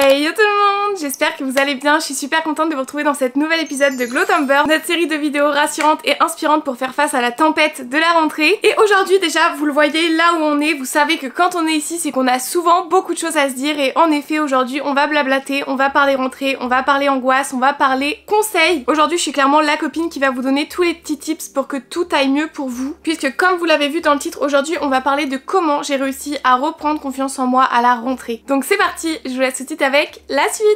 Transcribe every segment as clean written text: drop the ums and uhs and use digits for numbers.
Hey yo tout le monde, j'espère que vous allez bien, je suis super contente de vous retrouver dans cet nouvel épisode de Glowtumber, notre série de vidéos rassurantes et inspirantes pour faire face à la tempête de la rentrée. Et aujourd'hui déjà, vous le voyez là où on est, vous savez que quand on est ici, c'est qu'on a souvent beaucoup de choses à se dire et en effet aujourd'hui on va blablater, on va parler rentrée, on va parler angoisse, on va parler conseils. Aujourd'hui je suis clairement la copine qui va vous donner tous les petits tips pour que tout aille mieux pour vous, puisque comme vous l'avez vu dans le titre, aujourd'hui on va parler de comment j'ai réussi à reprendre confiance en moi à la rentrée. Donc c'est parti, je vous laisse tout de suite avec la suite.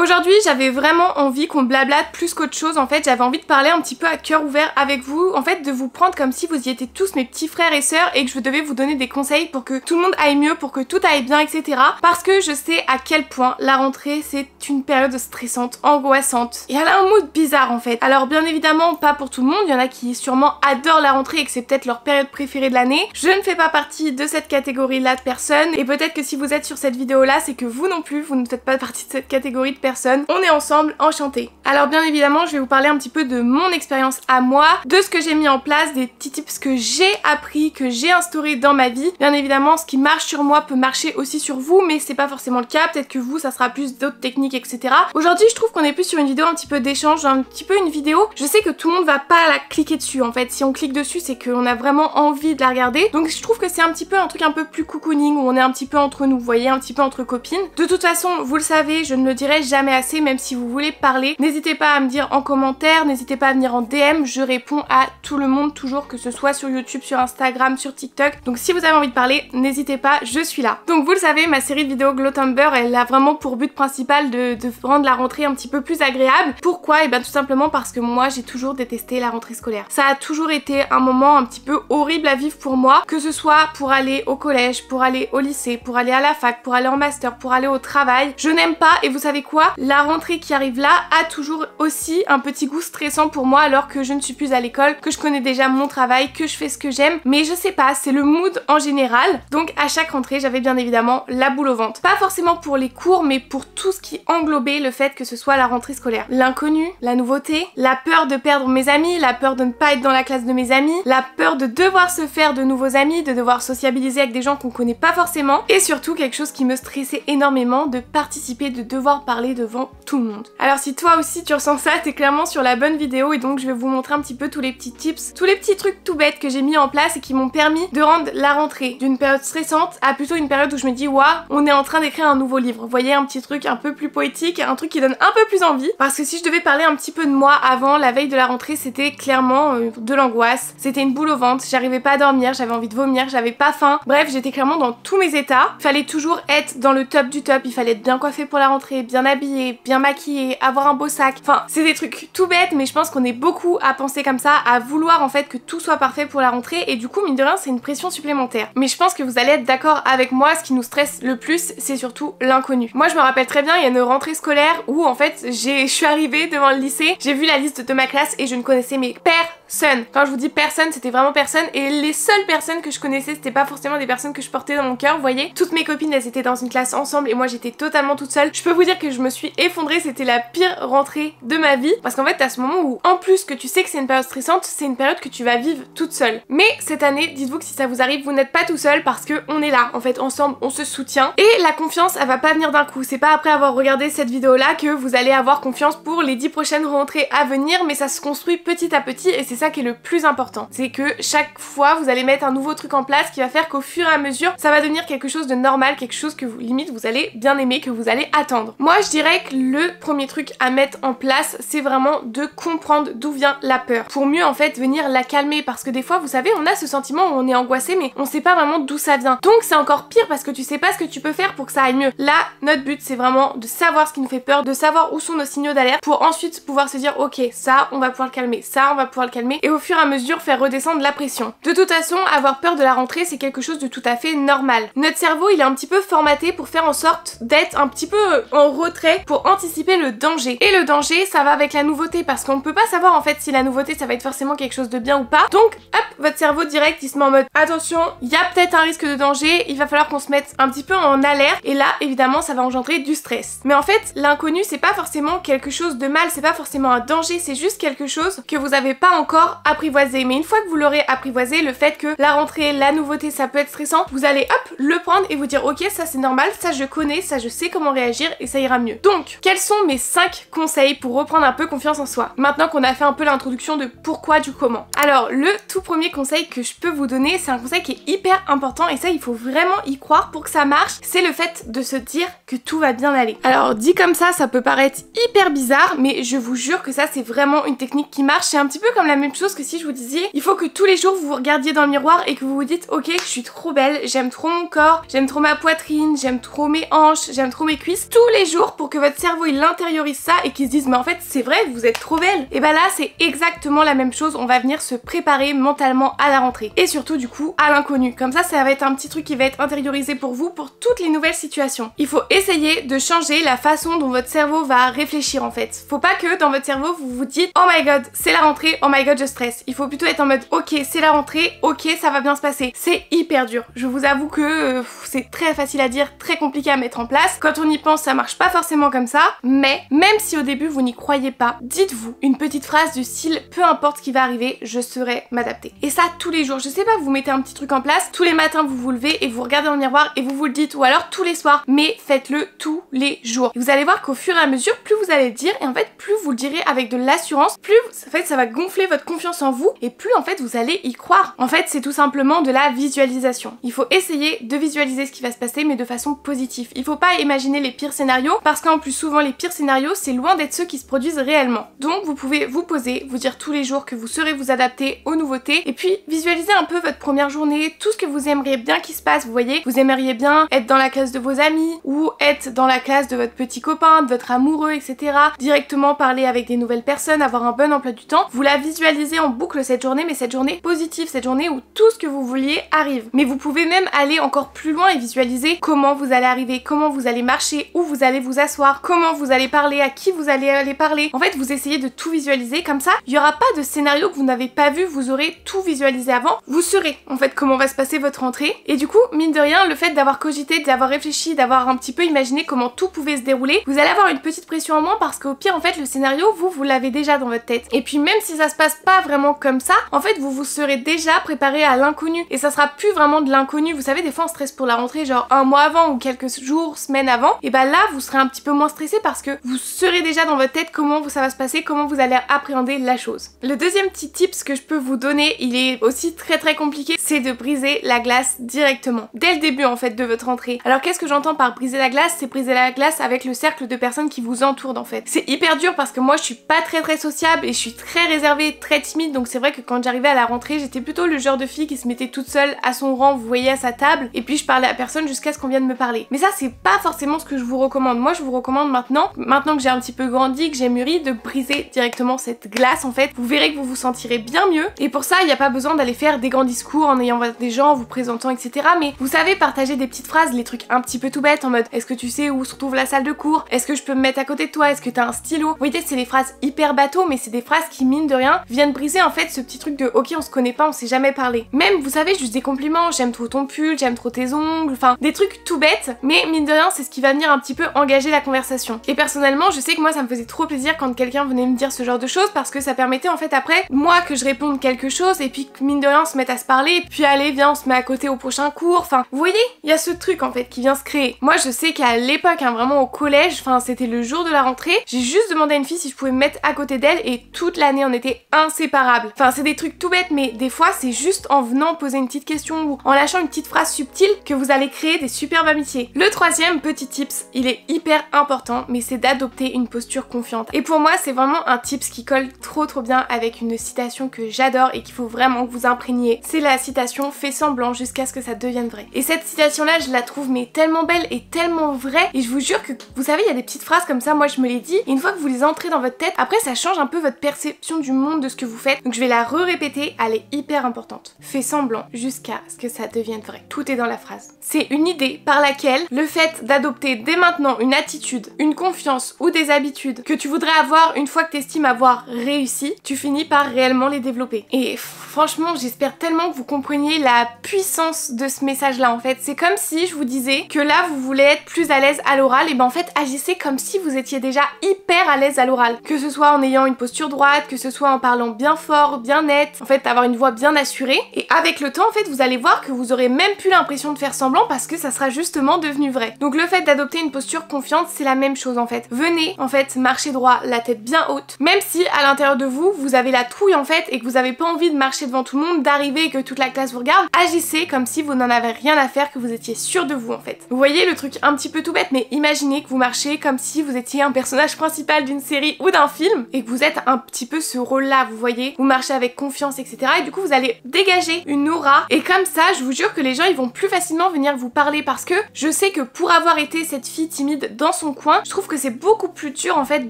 Aujourd'hui, j'avais vraiment envie qu'on blablate plus qu'autre chose. En fait, j'avais envie de parler un petit peu à cœur ouvert avec vous. En fait, de vous prendre comme si vous y étiez tous mes petits frères et sœurs et que je devais vous donner des conseils pour que tout le monde aille mieux, pour que tout aille bien, etc. Parce que je sais à quel point la rentrée, c'est une période stressante, angoissante. Et elle a un mood bizarre en fait. Alors bien évidemment, pas pour tout le monde. Il y en a qui sûrement adorent la rentrée et que c'est peut-être leur période préférée de l'année. Je ne fais pas partie de cette catégorie-là de personnes. Et peut-être que si vous êtes sur cette vidéo-là, c'est que vous non plus, vous ne faites pas partie de cette catégorie de personnes. On est ensemble, enchantés. Alors bien évidemment, je vais vous parler un petit peu de mon expérience à moi, de ce que j'ai mis en place, des petits tips que j'ai appris, que j'ai instauré dans ma vie. Bien évidemment, ce qui marche sur moi peut marcher aussi sur vous, mais c'est pas forcément le cas. Peut-être que vous, ça sera plus d'autres techniques, etc. Aujourd'hui, je trouve qu'on est plus sur une vidéo un petit peu d'échange, un petit peu une vidéo. Je sais que tout le monde va pas la cliquer dessus en fait. Si on clique dessus, c'est qu'on a vraiment envie de la regarder. Donc je trouve que c'est un petit peu un truc un peu plus cocooning, où on est un petit peu entre nous, vous voyez, un petit peu entre copines. De toute façon, vous le savez, je ne le dirai jamais assez, même si vous voulez parler. N'hésitez pas à me dire en commentaire, n'hésitez pas à venir en DM, je réponds à tout le monde toujours, que ce soit sur YouTube, sur Instagram, sur TikTok. Donc si vous avez envie de parler, n'hésitez pas, je suis là. Donc vous le savez, ma série de vidéos Glowtumber, elle a vraiment pour but principal de rendre la rentrée un petit peu plus agréable. Pourquoi? Et bien tout simplement parce que moi j'ai toujours détesté la rentrée scolaire. Ça a toujours été un moment un petit peu horrible à vivre pour moi, que ce soit pour aller au collège, pour aller au lycée, pour aller à la fac, pour aller en master, pour aller au travail. Je n'aime pas, et vous savez quoi? La rentrée qui arrive là a toujours aussi un petit goût stressant pour moi alors que je ne suis plus à l'école, que je connais déjà mon travail, que je fais ce que j'aime, mais je sais pas, c'est le mood en général. Donc à chaque rentrée j'avais bien évidemment la boule au ventre. Pas forcément pour les cours, mais pour tout ce qui englobait le fait que ce soit la rentrée scolaire. L'inconnu, la nouveauté, la peur de perdre mes amis, la peur de ne pas être dans la classe de mes amis, la peur de devoir se faire de nouveaux amis, de devoir sociabiliser avec des gens qu'on connaît pas forcément, et surtout quelque chose qui me stressait énormément, de participer, de devoir parler devant tout le monde. Alors si toi aussi tu ressens ça, t'es clairement sur la bonne vidéo, et donc je vais vous montrer un petit peu tous les petits tips, tous les petits trucs tout bêtes que j'ai mis en place et qui m'ont permis de rendre la rentrée d'une période stressante à plutôt une période où je me dis waouh, on est en train d'écrire un nouveau livre. Vous voyez, un petit truc un peu plus poétique, un truc qui donne un peu plus envie, parce que si je devais parler un petit peu de moi avant la veille de la rentrée, c'était clairement de l'angoisse, c'était une boule au ventre, j'arrivais pas à dormir, j'avais envie de vomir, j'avais pas faim, bref j'étais clairement dans tous mes états. Il fallait toujours être dans le top du top, il fallait être bien coiffé pour la rentrée, bien habillé, bien maquillé, avoir un beau sac, enfin c'est des trucs tout bêtes, mais je pense qu'on est beaucoup à penser comme ça, à vouloir en fait que tout soit parfait pour la rentrée, et du coup mine de rien c'est une pression supplémentaire. Mais je pense que vous allez être d'accord avec moi, ce qui nous stresse le plus c'est surtout l'inconnu. Moi je me rappelle très bien, il y a une rentrée scolaire où en fait je suis arrivée devant le lycée, j'ai vu la liste de ma classe et je ne connaissais mais personne. Quand je vous dis personne, c'était vraiment personne, et les seules personnes que je connaissais c'était pas forcément des personnes que je portais dans mon cœur, vous voyez. Toutes mes copines elles étaient dans une classe ensemble et moi j'étais totalement toute seule. Je peux vous dire que je me suis effondrée, c'était la pire rentrée de ma vie, parce qu'en fait t'as ce moment où en plus que tu sais que c'est une période stressante, c'est une période que tu vas vivre toute seule. Mais cette année, dites-vous que si ça vous arrive, vous n'êtes pas tout seul, parce que on est là en fait ensemble, on se soutient, et la confiance elle va pas venir d'un coup. C'est pas après avoir regardé cette vidéo là que vous allez avoir confiance pour les 10 prochaines rentrées à venir, mais ça se construit petit à petit, et c'est ça qui est le plus important. C'est que chaque fois vous allez mettre un nouveau truc en place qui va faire qu'au fur et à mesure ça va devenir quelque chose de normal, quelque chose que vous, limite vous allez bien aimer, que vous allez attendre. Moi je dirais que le premier truc à mettre en place c'est vraiment de comprendre d'où vient la peur, pour mieux en fait venir la calmer, parce que des fois vous savez on a ce sentiment où on est angoissé mais on sait pas vraiment d'où ça vient, donc c'est encore pire parce que tu sais pas ce que tu peux faire pour que ça aille mieux. Là notre but c'est vraiment de savoir ce qui nous fait peur, de savoir où sont nos signaux d'alerte, pour ensuite pouvoir se dire ok ça on va pouvoir le calmer, ça on va pouvoir le calmer, et au fur et à mesure faire redescendre la pression. De toute façon avoir peur de la rentrée c'est quelque chose de tout à fait normal. Notre cerveau il est un petit peu formaté pour faire en sorte d'être un petit peu en retrait pour anticiper le danger. Et le danger, ça va avec la nouveauté parce qu'on ne peut pas savoir en fait si la nouveauté ça va être forcément quelque chose de bien ou pas. Donc hop, votre cerveau direct il se met en mode attention, il y a peut-être un risque de danger, il va falloir qu'on se mette un petit peu en alerte et là évidemment ça va engendrer du stress. Mais en fait l'inconnu c'est pas forcément quelque chose de mal, c'est pas forcément un danger, c'est juste quelque chose que vous avez pas encore apprivoisé. Mais une fois que vous l'aurez apprivoisé, le fait que la rentrée, la nouveauté ça peut être stressant, vous allez hop le prendre et vous dire ok ça c'est normal, ça je connais, ça je sais comment réagir et ça ira mieux. Donc quels sont mes 5 conseils pour reprendre un peu confiance en soi maintenant qu'on a fait un peu l'introduction de pourquoi du comment? Alors le tout premier conseil que je peux vous donner, c'est un conseil qui est hyper important et ça il faut vraiment y croire pour que ça marche, c'est le fait de se dire que tout va bien aller. Alors dit comme ça peut paraître hyper bizarre mais je vous jure que ça c'est vraiment une technique qui marche. C'est un petit peu comme la même chose que si je vous disais il faut que tous les jours vous vous regardiez dans le miroir et que vous vous dites ok je suis trop belle, j'aime trop mon corps, j'aime trop ma poitrine, j'aime trop mes hanches, j'aime trop mes cuisses, tous les jours pour que votre cerveau il intériorise ça et qu'il se dise mais en fait c'est vrai vous êtes trop belle. Et bah là c'est exactement la même chose, on va venir se préparer mentalement à la rentrée et surtout du coup à l'inconnu. Comme ça va être un petit truc qui va être intériorisé pour vous pour toutes les nouvelles situations. Il faut essayer de changer la façon dont votre cerveau va réfléchir en fait. Faut pas que dans votre cerveau vous vous dites oh my god c'est la rentrée, oh my god je stresse. Il faut plutôt être en mode ok c'est la rentrée, ok ça va bien se passer. C'est hyper dur. Je vous avoue que c'est très facile à dire, très compliqué à mettre en place. Quand on y pense ça marche pas forcément comme ça, mais même si au début vous n'y croyez pas, dites-vous une petite phrase du style peu importe ce qui va arriver, je saurai m'adapter. Et ça tous les jours. Je sais pas, vous mettez un petit truc en place, tous les matins vous vous levez et vous regardez dans le miroir et vous le dites, ou alors tous les soirs, mais faites-le tous les jours. Et vous allez voir qu'au fur et à mesure, plus vous allez le dire et en fait plus vous le direz avec de l'assurance, plus en fait ça va gonfler votre confiance en vous et plus en fait vous allez y croire. En fait c'est tout simplement de la visualisation. Il faut essayer de visualiser ce qui va se passer mais de façon positive. Il faut pas imaginer les pires scénarios parce qu'en plus souvent les pires scénarios c'est loin d'être ceux qui se produisent réellement. Donc vous pouvez vous poser, vous dire tous les jours que vous saurez vous adapter aux nouveautés et puis visualiser un peu votre première journée, tout ce que vous aimeriez bien qu'il se passe. Vous voyez, vous aimeriez bien être dans la classe de vos amis ou être dans la classe de votre petit copain, de votre amoureux, etc. Directement parler avec des nouvelles personnes, avoir un bon emploi du temps. Vous la visualisez en boucle cette journée, mais cette journée positive, cette journée où tout ce que vous vouliez arrive. Mais vous pouvez même aller encore plus loin et visualiser comment vous allez arriver, comment vous allez marcher, où vous allez vous asseoir, comment vous allez parler, à qui vous allez aller parler. En fait, vous essayez de tout visualiser comme ça. Il n'y aura pas de scénario que vous n'avez pas vu, vous aurez tout visualisé avant. Vous saurez en fait comment va se passer votre rentrée. Et du coup, mine de rien, le fait d'avoir cogité, d'avoir réfléchi, d'avoir un petit peu imaginé comment tout pouvait se dérouler, vous allez avoir une petite pression en moins parce qu'au pire, en fait, le scénario, vous l'avez déjà dans votre tête. Et puis même si ça se passe pas vraiment comme ça, en fait, vous serez déjà préparé à l'inconnu. Et ça sera plus vraiment de l'inconnu. Vous savez, des fois, on stresse pour la rentrée genre un mois avant ou quelques jours, semaines avant. Et bah là, vous serez un petit peu moins stressé parce que vous serez déjà dans votre tête comment ça va se passer, comment vous allez appréhender la chose. Le deuxième petit tips que je peux vous donner, il est aussi très compliqué, c'est de briser la glace directement. Dès le début en fait de votre rentrée. Alors qu'est-ce que j'entends par briser la glace? C'est briser la glace avec le cercle de personnes qui vous entourent en fait. C'est hyper dur parce que moi je suis pas très sociable et je suis très réservée, très timide, donc c'est vrai que quand j'arrivais à la rentrée, j'étais plutôt le genre de fille qui se mettait toute seule à son rang, vous voyez, à sa table, et puis je parlais à personne jusqu'à ce qu'on vienne me parler. Mais ça c'est pas forcément ce que je vous recommande. Moi je vous recommande maintenant que j'ai un petit peu grandi, que j'ai mûri, de briser directement cette glace en fait. Vous verrez que vous vous sentirez bien mieux et pour ça il n'y a pas besoin d'aller faire des grands discours en ayant des gens, en vous présentant, etc. Mais vous savez, partager des petites phrases, les trucs un petit peu tout bêtes en mode est-ce que tu sais où se trouve la salle de cours? Est-ce que je peux me mettre à côté de toi? Est-ce que t'as un stylo? Vous voyez, c'est des phrases hyper bateau mais c'est des phrases qui mine de rien viennent briser en fait ce petit truc de ok on se connaît pas, on s'est jamais parlé. Même vous savez juste des compliments, j'aime trop ton pull, j'aime trop tes ongles, enfin des trucs tout bêtes mais mine de rien c'est ce qui va venir un petit peu engager la conversation. Et personnellement je sais que moi ça me faisait trop plaisir quand quelqu'un venait me dire ce genre de choses parce que ça permettait en fait après moi que je réponde quelque chose et puis que mine de rien on se mette à se parler et puis allez viens on se met à côté au prochain cours. Enfin vous voyez il y a ce truc en fait qui vient se créer. Moi je sais qu'à l'époque vraiment au collège, enfin c'était le jour de la rentrée, j'ai juste demandé à une fille si je pouvais me mettre à côté d'elle et toute l'année on était inséparables. Enfin c'est des trucs tout bêtes mais des fois c'est juste en venant poser une petite question ou en lâchant une petite phrase subtile que vous allez créer des superbes amitiés. Le troisième petit tips, il est hyper important mais c'est d'adopter une posture confiante. Et pour moi c'est vraiment un tips qui colle trop bien avec une citation que j'adore et qu'il faut vraiment que vous imprégniez. C'est la citation fais semblant jusqu'à ce que ça devienne vrai. Et cette citation là je la trouve mais tellement belle et tellement vraie et je vous jure que vous savez il y a des petites phrases comme ça, moi je me les dis et une fois que vous les entrez dans votre tête, après ça change un peu votre perception du monde, de ce que vous faites. Donc je vais la répéter, elle est hyper importante. Fais semblant jusqu'à ce que ça devienne vrai. Tout est dans la phrase. C'est une idée par laquelle le fait d'adopter dès maintenant une attitude attitude, une confiance ou des habitudes que tu voudrais avoir une fois que t'estimes avoir réussi, tu finis par réellement les développer. Et franchement, j'espère tellement que vous compreniez la puissance de ce message-là en fait. C'est comme si je vous disais que là, vous voulez être plus à l'aise à l'oral, et ben en fait, agissez comme si vous étiez déjà hyper à l'aise à l'oral. Que ce soit en ayant une posture droite, que ce soit en parlant bien fort, bien net, en fait, avoir une voix bien assurée. Et avec le temps, en fait, vous allez voir que vous aurez même plus l'impression de faire semblant parce que ça sera justement devenu vrai. Donc le fait d'adopter une posture confiante, c'est la même chose en fait. Venez, en fait, marcher droit, la tête bien haute. Même si à l'intérieur de vous, vous avez la trouille en fait et que vous avez pas envie de marcher devant tout le monde, d'arriver et que toute la classe vous regarde, agissez comme si vous n'en avez rien à faire, que vous étiez sûr de vous en fait. Vous voyez le truc un petit peu tout bête, mais imaginez que vous marchez comme si vous étiez un personnage principal d'une série ou d'un film et que vous êtes un petit peu ce rôle-là, vous voyez. Vous marchez avec confiance, etc. Et du coup, vous allez dégager une aura. Et comme ça, je vous jure que les gens, ils vont plus facilement venir vous parler parce que je sais que pour avoir été cette fille timide dans son coin, je trouve que c'est beaucoup plus dur en fait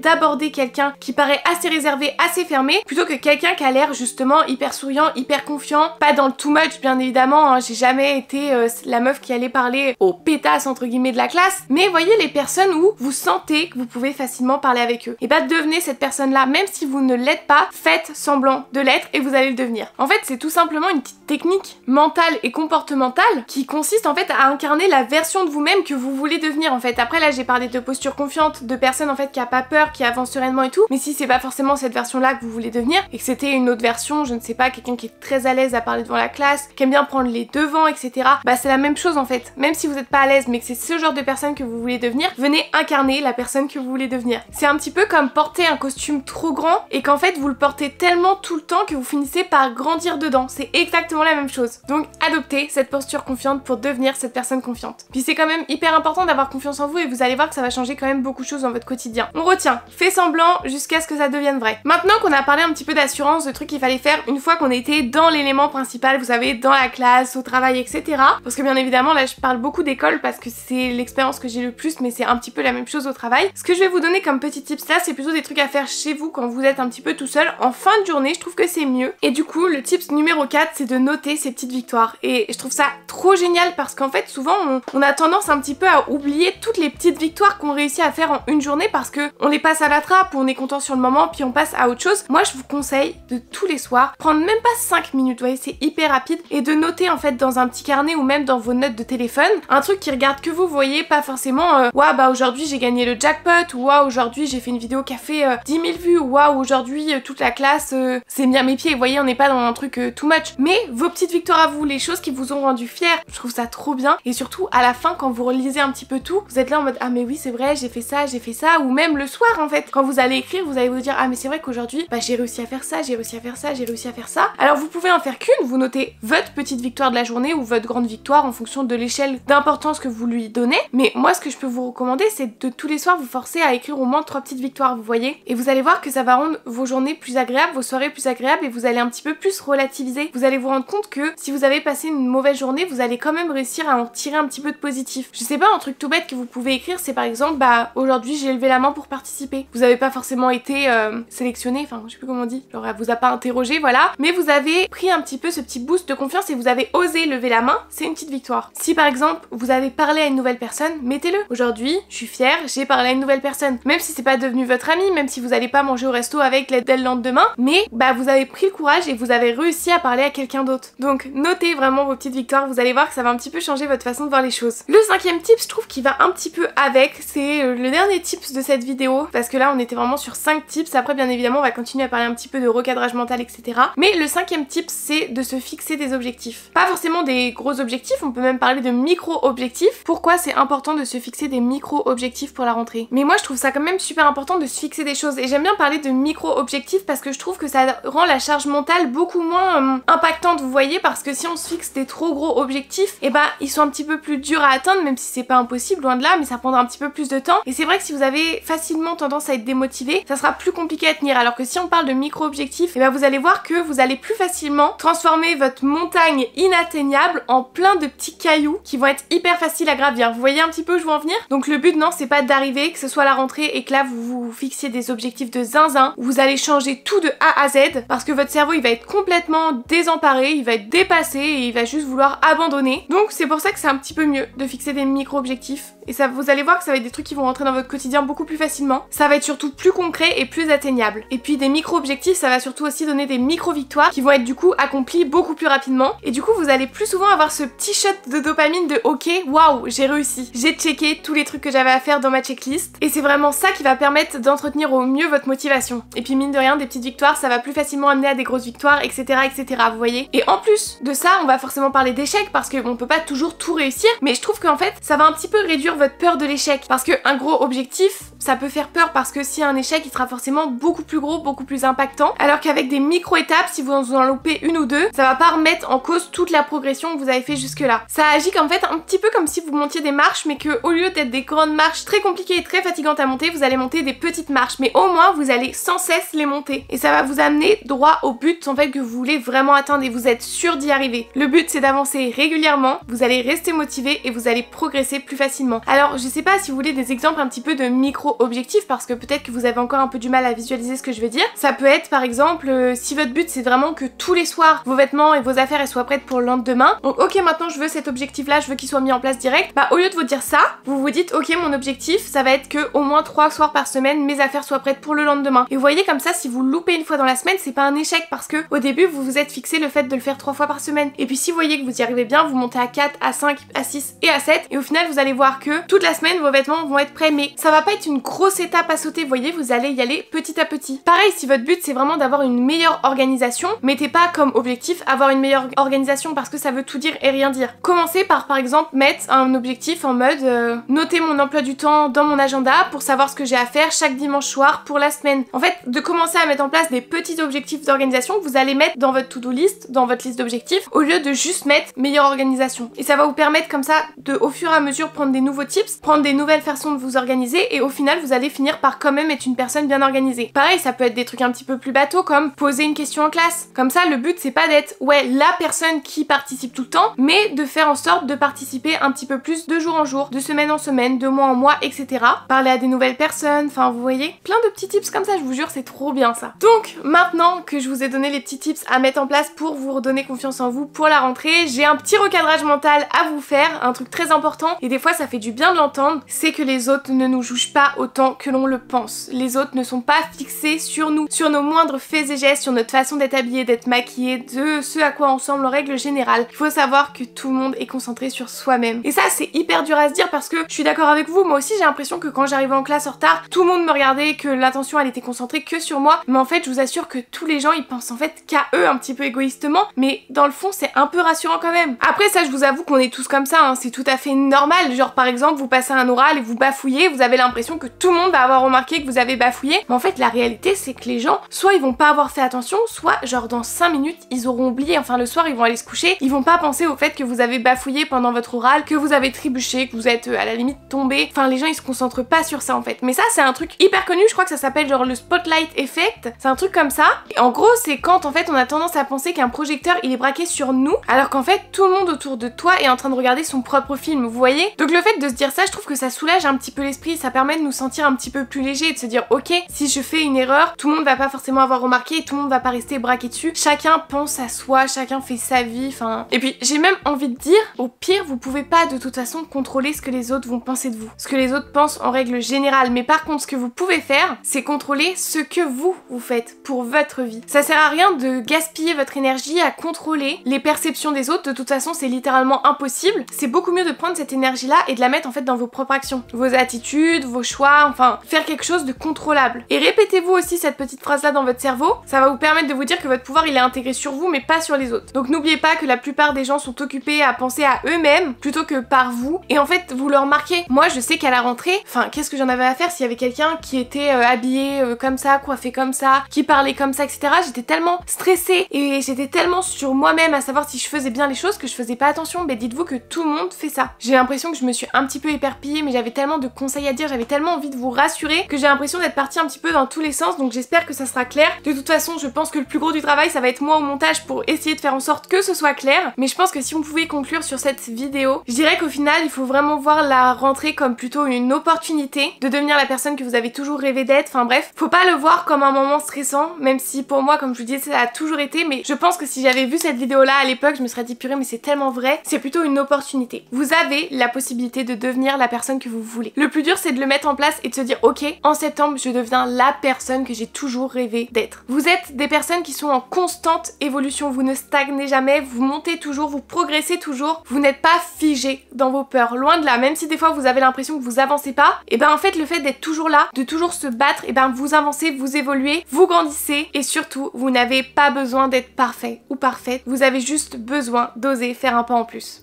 d'aborder quelqu'un qui paraît assez réservé, assez fermé, plutôt que quelqu'un qui a l'air justement hyper souriant, hyper confiant, pas dans le too much bien évidemment, hein. J'ai jamais été la meuf qui allait parler aux pétasses entre guillemets de la classe, mais voyez les personnes où vous sentez que vous pouvez facilement parler avec eux. Et bah devenez cette personne-là, même si vous ne l'êtes pas, faites semblant de l'être et vous allez le devenir. En fait, c'est tout simplement une petite technique mentale et comportementale qui consiste en fait à incarner la version de vous-même que vous voulez devenir en fait. Après là, j'ai parlé de posture confiante, de personnes en fait qui a pas peur, qui avance sereinement et tout, mais si c'est pas forcément cette version-là que vous voulez devenir et que c'était une autre version, je ne sais pas, quelqu'un qui est très à l'aise à parler devant la classe, qui aime bien prendre les devants, etc. Bah c'est la même chose en fait. Même si vous n'êtes pas à l'aise, mais que c'est ce genre de personne que vous voulez devenir, venez incarner la personne que vous voulez devenir. C'est un petit peu comme porter un costume trop grand et qu'en fait vous le portez tellement tout le temps que vous finissez par grandir dedans. C'est exactement la même chose. Donc adoptez cette posture confiante pour devenir cette personne confiante. Puis c'est quand même hyper important d'avoir confiance en vous et vous allez voir que ça va changer quand même beaucoup de choses dans votre quotidien. On retient, fais semblant jusqu'à ce que ça devienne vrai. Maintenant qu'on a parlé un petit peu d'assurance, de trucs qu'il fallait faire une fois qu'on était dans l'élément principal, vous savez, dans la classe, au travail, etc. Parce que bien évidemment là je parle beaucoup d'école parce que c'est l'expérience que j'ai le plus, mais c'est un petit peu la même chose au travail. Ce que je vais vous donner comme petit tips là, c'est plutôt des trucs à faire chez vous quand vous êtes un petit peu tout seul en fin de journée, je trouve que c'est mieux. Et du coup le tips numéro 4, c'est de noter ces petites victoires. Et je trouve ça trop génial parce qu'en fait souvent on a tendance un petit peu à oublier toutes les petites victoires qu'on réussit à faire en une journée parce que on les passe à la trappe ou on est content sur le moment puis on passe à autre chose. Moi je vous conseille de tous les soirs prendre même pas 5 minutes, vous voyez, c'est hyper rapide, et de noter en fait dans un petit carnet ou même dans vos notes de téléphone un truc qui regarde que vous voyez, pas forcément ouah bah aujourd'hui j'ai gagné le jackpot, ou ouah aujourd'hui j'ai fait une vidéo qui a fait 10 000 vues, ou ouah aujourd'hui toute la classe s'est mis à mes pieds, vous voyez, on n'est pas dans un truc too much, mais vos petites victoires à vous, les choses qui vous ont rendu fiers, je trouve ça trop bien. Et surtout à la fin quand vous relisez un petit peu tout, vous êtes là en mode ah mais oui c'est vrai, j'ai fait ça, ou même le soir en fait quand vous allez écrire, vous allez vous dire ah mais c'est vrai qu'aujourd'hui bah j'ai réussi à faire ça, j'ai réussi à faire ça, j'ai réussi à faire ça. Alors vous pouvez en faire qu'une, vous notez votre petite victoire de la journée ou votre grande victoire en fonction de l'échelle d'importance que vous lui donnez, mais moi ce que je peux vous recommander c'est de tous les soirs vous forcer à écrire au moins 3 petites victoires, vous voyez, et vous allez voir que ça va rendre vos journées plus agréables, vos soirées plus agréables, et vous allez un petit peu plus relativiser. Vous allez vous rendre compte que si vous avez passé une mauvaise journée, vous allez quand même réussir à en tirer un petit peu de positif. Je sais pas, un truc tout bête que vous pouvez écrire, c'est par exemple bah aujourd'hui j'ai levé la main pour participer. Vous avez pas forcément été sélectionné, enfin je sais plus comment on dit, genre elle vous a pas interrogé, voilà, mais vous avez pris un petit peu ce petit boost de confiance et vous avez osé lever la main, c'est une petite victoire. Si par exemple vous avez parlé à une nouvelle personne, mettez-le. Aujourd'hui, je suis fière, j'ai parlé à une nouvelle personne. Même si c'est pas devenu votre ami, même si vous allez pas manger au resto avec dès le lendemain, mais bah vous avez pris le courage et vous avez réussi à parler à quelqu'un d'autre. Donc notez vraiment vos petites victoires, vous allez voir que ça va un petit peu changer votre façon de voir les choses. Le 5e tip, je trouve qu'il va un petit peu avec, c'est le dernier tips de cette vidéo, parce que là on était vraiment sur 5 tips, après bien évidemment on va continuer à parler un petit peu de recadrage mental, etc. Mais le 5e tip, c'est de se fixer des objectifs. Pas forcément des gros objectifs, on peut même parler de micro-objectifs. Pourquoi c'est important de se fixer des micro-objectifs pour la rentrée? Mais moi je trouve ça quand même super important de se fixer des choses, et j'aime bien parler de micro-objectifs parce que je trouve que ça rend la charge mentale beaucoup moins impactante, vous voyez, parce que si on se fixe des trop gros objectifs, et bah ils sont un petit peu plus durs à atteindre, même si c'est pas impossible, loin de là, mais ça prendra un petit peu plus de temps, et c'est vrai que si vous avez facilement tendance à être démotivé, ça sera plus compliqué à tenir, alors que si on parle de micro-objectifs, et bah vous allez voir que vous allez plus facilement transformer votre montagne inatteignable en plein de petits cailloux qui vont être hyper faciles à gravir. Vous voyez un petit peu où je veux en venir? Donc le but, non, c'est pas d'arriver, que ce soit la rentrée et que là vous vous fixiez des objectifs de zinzin, où vous allez changer tout de A à Z, parce que votre cerveau il va être complètement désemparé, il va être dépassé et il va juste vouloir abandonner. Donc c'est pour ça que c'est un petit peu mieux de fixer des micro-objectifs, et ça, vous allez voir que ça va être des trucs trucs qui vont rentrer dans votre quotidien beaucoup plus facilement. Ça va être surtout plus concret et plus atteignable. Et puis des micro-objectifs, ça va surtout aussi donner des micro-victoires qui vont être du coup accomplies beaucoup plus rapidement. Et du coup, vous allez plus souvent avoir ce petit shot de dopamine de ok, waouh, j'ai réussi. J'ai checké tous les trucs que j'avais à faire dans ma checklist. Et c'est vraiment ça qui va permettre d'entretenir au mieux votre motivation. Et puis mine de rien, des petites victoires, ça va plus facilement amener à des grosses victoires, etc. etc. vous voyez. Et en plus de ça, on va forcément parler d'échecs parce qu'on peut pas toujours tout réussir, mais je trouve qu'en fait, ça va un petit peu réduire votre peur de l'échec. Parce qu'un gros objectif, ça peut faire peur parce que si un échec, il sera forcément beaucoup plus gros, beaucoup plus impactant. Alors qu'avec des micro-étapes, si vous en loupez une ou deux, ça va pas remettre en cause toute la progression que vous avez fait jusque-là. Ça agit en fait un petit peu comme si vous montiez des marches, mais que au lieu d'être des grandes marches très compliquées et très fatigantes à monter, vous allez monter des petites marches. Mais au moins, vous allez sans cesse les monter. Et ça va vous amener droit au but en fait que vous voulez vraiment atteindre et vous êtes sûr d'y arriver. Le but, c'est d'avancer régulièrement, vous allez rester motivé et vous allez progresser plus facilement. Alors, je sais pas si vous voulez des exemples un petit peu de micro-objectifs parce que peut-être que vous avez encore un peu du mal à visualiser ce que je veux dire. Ça peut être par exemple, si votre but c'est vraiment que tous les soirs vos vêtements et vos affaires elles soient prêtes pour le lendemain. Donc ok, maintenant je veux cet objectif là, je veux qu'il soit mis en place direct. Bah au lieu de vous dire ça, vous vous dites ok, mon objectif ça va être que au moins 3 soirs par semaine mes affaires soient prêtes pour le lendemain. Et vous voyez comme ça, si vous loupez une fois dans la semaine, c'est pas un échec parce que au début vous vous êtes fixé le fait de le faire 3 fois par semaine. Et puis si vous voyez que vous y arrivez bien, vous montez à 4, à 5, à 6 et à 7 et au final vous allez voir que toute la semaine vos vêtements vont être prêts, mais ça va pas être une grosse étape à sauter, vous voyez, vous allez y aller petit à petit. Pareil, si votre but c'est vraiment d'avoir une meilleure organisation, mettez pas comme objectif avoir une meilleure organisation parce que ça veut tout dire et rien dire. Commencez par exemple mettre un objectif en mode noter mon emploi du temps dans mon agenda pour savoir ce que j'ai à faire chaque dimanche soir pour la semaine. En fait, de commencer à mettre en place des petits objectifs d'organisation que vous allez mettre dans votre to-do list, dans votre liste d'objectifs, au lieu de juste mettre meilleure organisation. Et ça va vous permettre comme ça de au fur et à mesure prendre des nouveaux tips, prendre des nouvelles façons de vous organiser et au final vous allez finir par quand même être une personne bien organisée. Pareil, ça peut être des trucs un petit peu plus bateaux comme poser une question en classe. Comme ça, le but c'est pas d'être la personne qui participe tout le temps, mais de faire en sorte de participer un petit peu plus de jour en jour, de semaine en semaine, de mois en mois, etc. Parler à des nouvelles personnes, enfin vous voyez, plein de petits tips comme ça, je vous jure, c'est trop bien ça. Donc maintenant que je vous ai donné les petits tips à mettre en place pour vous redonner confiance en vous pour la rentrée, j'ai un petit recadrage mental à vous faire, un truc très important, et des fois ça fait du bien de l'entendre, c'est que les autres ne nous jugent pas autant que l'on le pense. Les autres ne sont pas fixés sur nous, sur nos moindres faits et gestes, sur notre façon d'être habillé, d'être maquillé, de ce à quoi on ressemble en règle générale. Il faut savoir que tout le monde est concentré sur soi-même. Et ça c'est hyper dur à se dire parce que je suis d'accord avec vous, moi aussi j'ai l'impression que quand j'arrivais en classe en retard, tout le monde me regardait, que l'attention elle était concentrée que sur moi, mais en fait je vous assure que tous les gens ils pensent en fait qu'à eux un petit peu égoïstement, mais dans le fond c'est un peu rassurant quand même. Après ça je vous avoue qu'on est tous comme ça, hein, c'est tout à fait normal, genre par exemple vous passez un oral et vous bafouillez, vous avez l'impression que tout le monde va avoir remarqué que vous avez bafouillé, mais en fait la réalité c'est que les gens, soit ils vont pas avoir fait attention, soit genre dans 5 minutes ils auront oublié, enfin le soir ils vont aller se coucher, ils vont pas penser au fait que vous avez bafouillé pendant votre oral, que vous avez trébuché, que vous êtes à la limite tombé, enfin les gens ils se concentrent pas sur ça en fait. Mais ça c'est un truc hyper connu, je crois que ça s'appelle genre le spotlight effect, c'est un truc comme ça. Et en gros c'est quand en fait on a tendance à penser qu'un projecteur il est braqué sur nous, alors qu'en fait tout le monde autour de toi est en train de regarder son propre film, vous voyez. Donc le fait de se dire ça, je trouve que ça soulage un petit peu l'esprit, ça permet de nous sentir un petit peu plus léger et de se dire ok, si je fais une erreur, tout le monde va pas forcément avoir remarqué et tout le monde va pas rester braqué dessus, chacun pense à soi, chacun fait sa vie, enfin... Et puis j'ai même envie de dire, au pire vous pouvez pas de toute façon contrôler ce que les autres vont penser de vous, ce que les autres pensent en règle générale, mais par contre ce que vous pouvez faire, c'est contrôler ce que vous faites pour votre vie. Ça sert à rien de gaspiller votre énergie à contrôler les perceptions des autres, de toute façon c'est littéralement impossible. C'est beaucoup mieux de prendre cette énergie là et de la mettre en fait dans vos propres actions, vos attitudes, vos choix, enfin faire quelque chose de contrôlable. Et répétez-vous aussi cette petite phrase là dans votre cerveau, ça va vous permettre de vous dire que votre pouvoir il est intégré sur vous mais pas sur les autres. Donc n'oubliez pas que la plupart des gens sont occupés à penser à eux-mêmes plutôt que par vous, et en fait vous le remarquez. Moi je sais qu'à la rentrée, enfin qu'est-ce que j'en avais à faire s'il y avait quelqu'un qui était habillé comme ça, coiffé comme ça, qui parlait comme ça, etc. J'étais tellement stressée et j'étais tellement sur moi-même à savoir si je faisais bien les choses que je faisais pas attention. Mais dites-vous que tout le monde fait ça. J'ai l'impression que je me suis un petit peu éparpillée, mais j'avais tellement de conseils à dire, j'avais tellement vraiment envie de vous rassurer, que j'ai l'impression d'être partie un petit peu dans tous les sens, donc j'espère que ça sera clair. De toute façon, je pense que le plus gros du travail, ça va être moi au montage pour essayer de faire en sorte que ce soit clair, mais je pense que si on pouvait conclure sur cette vidéo, je dirais qu'au final, il faut vraiment voir la rentrée comme plutôt une opportunité de devenir la personne que vous avez toujours rêvé d'être. Enfin bref, faut pas le voir comme un moment stressant, même si pour moi, comme je vous disais, ça a toujours été, mais je pense que si j'avais vu cette vidéo là à l'époque, je me serais dit purée, mais c'est tellement vrai. C'est plutôt une opportunité. Vous avez la possibilité de devenir la personne que vous voulez. Le plus dur, c'est de le mettre en place et de se dire ok, en septembre, je deviens la personne que j'ai toujours rêvé d'être. Vous êtes des personnes qui sont en constante évolution, vous ne stagnez jamais, vous montez toujours, vous progressez toujours, vous n'êtes pas figé dans vos peurs, loin de là. Même si des fois vous avez l'impression que vous avancez pas, et ben en fait le fait d'être toujours là, de toujours se battre, et ben vous avancez, vous évoluez, vous grandissez, et surtout vous n'avez pas besoin d'être parfait ou parfaite, vous avez juste besoin d'oser faire un pas en plus.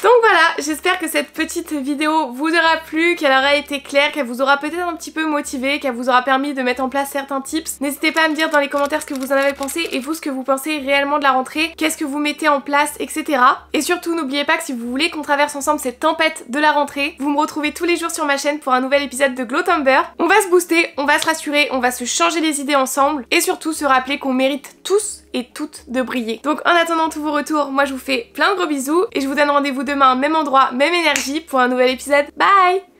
Donc voilà, j'espère que cette petite vidéo vous aura plu, qu'elle aura été claire, qu'elle vous aura peut-être un petit peu motivé, qu'elle vous aura permis de mettre en place certains tips. N'hésitez pas à me dire dans les commentaires ce que vous en avez pensé et vous ce que vous pensez réellement de la rentrée, qu'est-ce que vous mettez en place, etc. Et surtout n'oubliez pas que si vous voulez qu'on traverse ensemble cette tempête de la rentrée, vous me retrouvez tous les jours sur ma chaîne pour un nouvel épisode de Glowtumber. On va se booster, on va se rassurer, on va se changer les idées ensemble et surtout se rappeler qu'on mérite tous et toutes de briller. Donc en attendant tous vos retours, moi je vous fais plein de gros bisous et je vous donne rendez-vous demain, même endroit, même énergie pour un nouvel épisode. Bye!